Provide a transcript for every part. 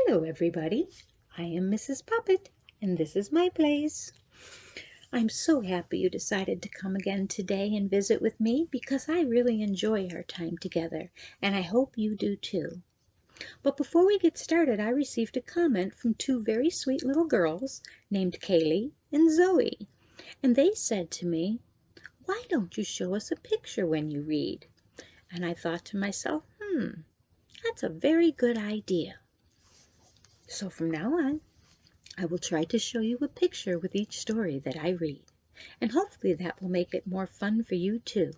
Hello everybody, I am Mrs. Poppet and this is my place. I'm so happy you decided to come again today and visit with me because I really enjoy our time together and I hope you do too. But before we get started, I received a comment from two very sweet little girls named Kaylee and Zoe, and they said to me, "Why don't you show us a picture when you read?" And I thought to myself, that's a very good idea. So from now on, I will try to show you a picture with each story that I read, and hopefully that will make it more fun for you too.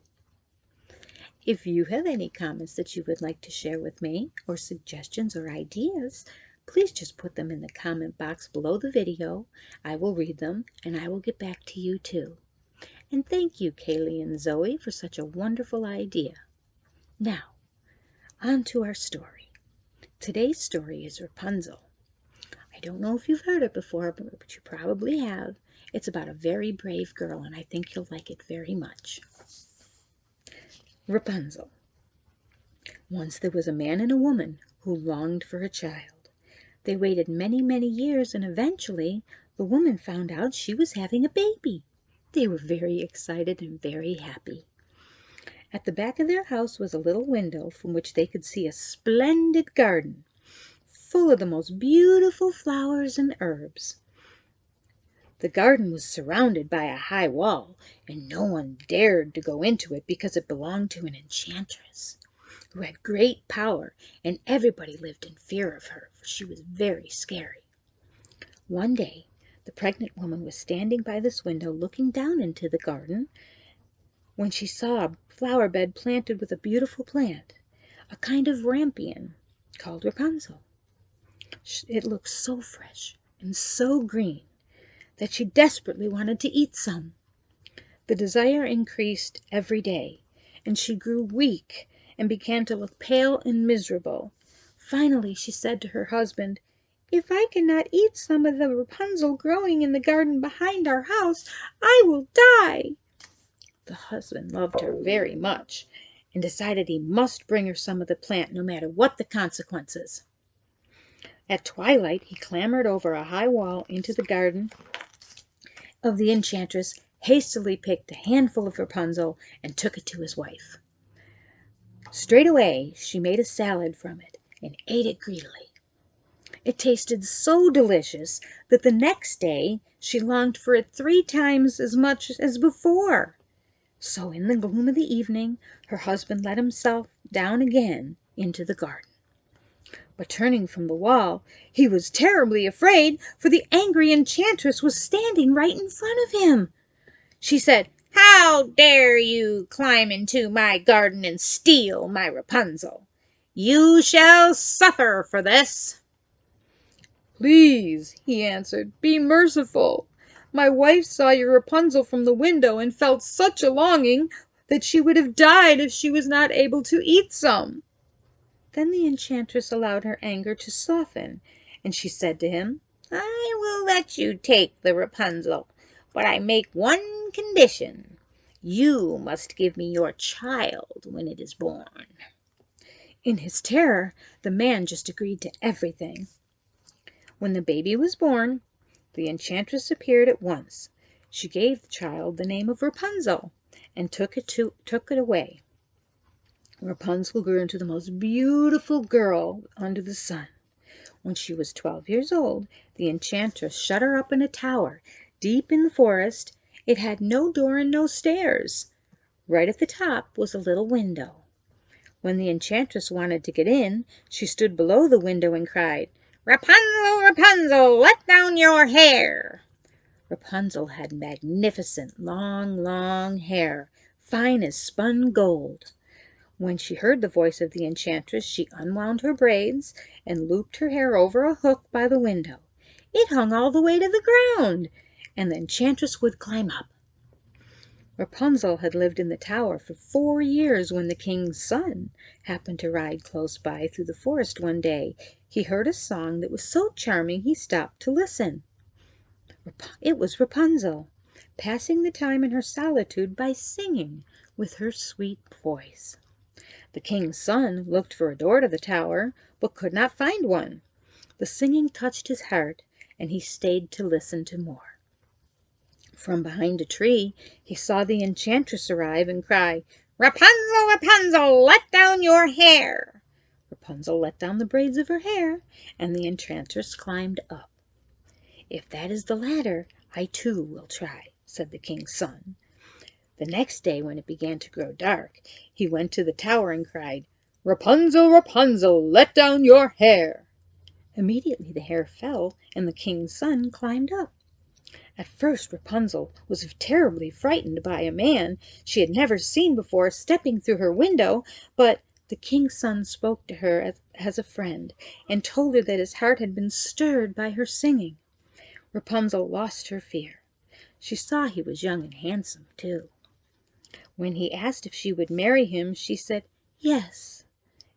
If you have any comments that you would like to share with me, or suggestions or ideas, please just put them in the comment box below the video. I will read them and I will get back to you too. And thank you, Kaylee and Zoe, for such a wonderful idea. Now, on to our story. Today's story is Rapunzel. I don't know if you've heard it before, but you probably have. It's about a very brave girl, and I think you'll like it very much. Rapunzel. Once there was a man and a woman who longed for a child. They waited many, many years, and eventually the woman found out she was having a baby. They were very excited and very happy. At the back of their house was a little window from which they could see a splendid garden, full of the most beautiful flowers and herbs. The garden was surrounded by a high wall, and no one dared to go into it because it belonged to an enchantress who had great power, and everybody lived in fear of her, for she was very scary. One day, the pregnant woman was standing by this window looking down into the garden when she saw a flower bed planted with a beautiful plant, a kind of rampion called Rapunzel. It looked so fresh and so green that she desperately wanted to eat some. The desire increased every day, and she grew weak and began to look pale and miserable. Finally, she said to her husband, "If I cannot eat some of the Rapunzel growing in the garden behind our house, I will die." The husband loved her very much and decided he must bring her some of the plant no matter what the consequences. At twilight, he clambered over a high wall into the garden of the enchantress, hastily picked a handful of Rapunzel, and took it to his wife. Straight away, she made a salad from it and ate it greedily. It tasted so delicious that the next day she longed for it 3 times as much as before. So in the gloom of the evening, her husband let himself down again into the garden. But turning from the wall, he was terribly afraid, for the angry enchantress was standing right in front of him. She said, "How dare you climb into my garden and steal my Rapunzel? You shall suffer for this." "Please," he answered, "be merciful. My wife saw your Rapunzel from the window and felt such a longing that she would have died if she was not able to eat some." Then the enchantress allowed her anger to soften, and she said to him, "I will let you take the Rapunzel, but I make one condition. You must give me your child when it is born." In his terror, the man just agreed to everything. When the baby was born, the enchantress appeared at once. She gave the child the name of Rapunzel and took it away. Rapunzel grew into the most beautiful girl under the sun. When she was 12 years old, the enchantress shut her up in a tower deep in the forest. It had no door and no stairs. Right at the top was a little window. When the enchantress wanted to get in, she stood below the window and cried, "Rapunzel, Rapunzel, let down your hair." Rapunzel had magnificent long hair, fine as spun gold. When she heard the voice of the enchantress, she unwound her braids and looped her hair over a hook by the window. It hung all the way to the ground, and the enchantress would climb up. Rapunzel had lived in the tower for 4 years when the king's son happened to ride close by through the forest one day. He heard a song that was so charming he stopped to listen. It was Rapunzel, passing the time in her solitude by singing with her sweet voice. The king's son looked for a door to the tower, but could not find one. The singing touched his heart, and he stayed to listen to more. From behind a tree he saw the enchantress arrive and cry, "Rapunzel, Rapunzel, let down your hair!" Rapunzel let down the braids of her hair, and the enchantress climbed up. "If that is the ladder, I too will try," said the king's son. The next day, when it began to grow dark, he went to the tower and cried, "Rapunzel, Rapunzel, let down your hair!" Immediately the hair fell, and the king's son climbed up. At first Rapunzel was terribly frightened by a man she had never seen before stepping through her window, but the king's son spoke to her as a friend, and told her that his heart had been stirred by her singing. Rapunzel lost her fear. She saw he was young and handsome, too. When he asked if she would marry him, she said yes,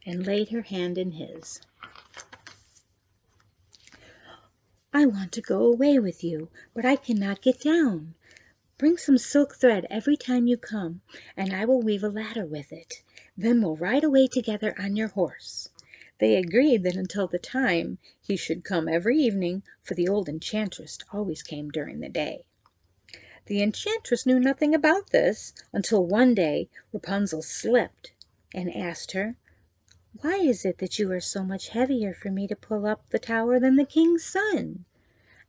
and laid her hand in his. "I want to go away with you, but I cannot get down. Bring some silk thread every time you come, and I will weave a ladder with it. Then we'll ride away together on your horse." They agreed that until the time he should come every evening, for the old enchantress always came during the day. The enchantress knew nothing about this until one day Rapunzel slipped and asked her, "Why is it that you are so much heavier for me to pull up the tower than the king's son?"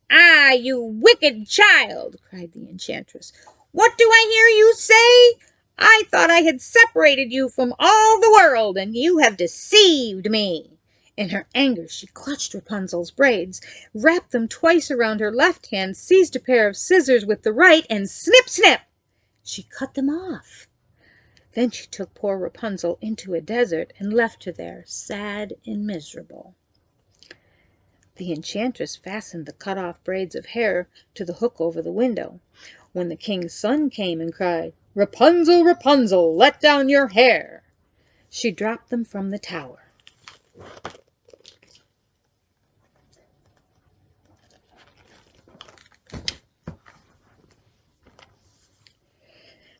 "Ah, you wicked child!" cried the enchantress. "What do I hear you say? I thought I had separated you from all the world, and you have deceived me." In her anger she clutched Rapunzel's braids, wrapped them twice around her left hand, seized a pair of scissors with the right, and snip, snip, she cut them off. Then she took poor Rapunzel into a desert and left her there, sad and miserable. The enchantress fastened the cut-off braids of hair to the hook over the window. When the king's son came and cried, "Rapunzel, Rapunzel, let down your hair!" she dropped them from the tower.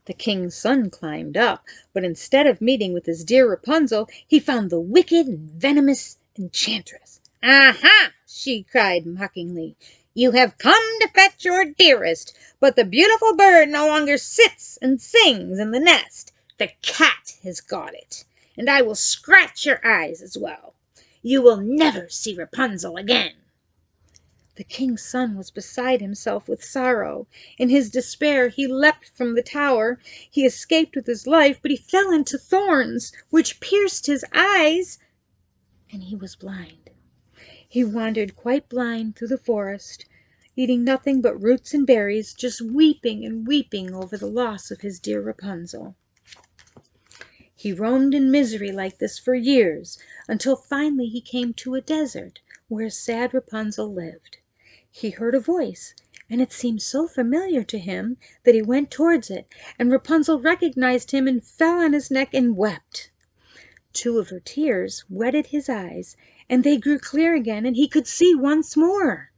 The king's son climbed up, but instead of meeting with his dear Rapunzel, he found the wicked and venomous enchantress. "Aha!" she cried mockingly. "You have come to fetch your dearest, but the beautiful bird no longer sits and sings in the nest. The cat has got it, and I will scratch your eyes as well. You will never see Rapunzel again." The king's son was beside himself with sorrow. In his despair he leapt from the tower. He escaped with his life, but he fell into thorns, which pierced his eyes, and he was blind. He wandered quite blind through the forest, eating nothing but roots and berries, just weeping and weeping over the loss of his dear Rapunzel. He roamed in misery like this for years, until finally he came to a desert where sad Rapunzel lived. He heard a voice, and it seemed so familiar to him that he went towards it, and Rapunzel recognized him and fell on his neck and wept. Two of her tears wetted his eyes, and they grew clear again, and he could see once more.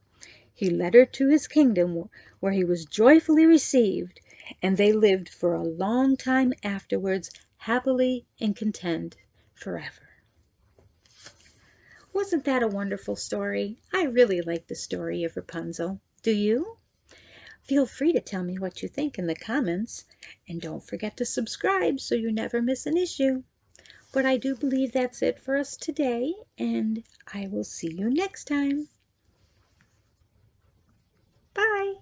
He led her to his kingdom, where he was joyfully received, and they lived for a long time afterwards, happily and content forever. Wasn't that a wonderful story? I really like the story of Rapunzel. Do you? Feel free to tell me what you think in the comments, and don't forget to subscribe so you never miss an issue. But I do believe that's it for us today, and I will see you next time. Bye.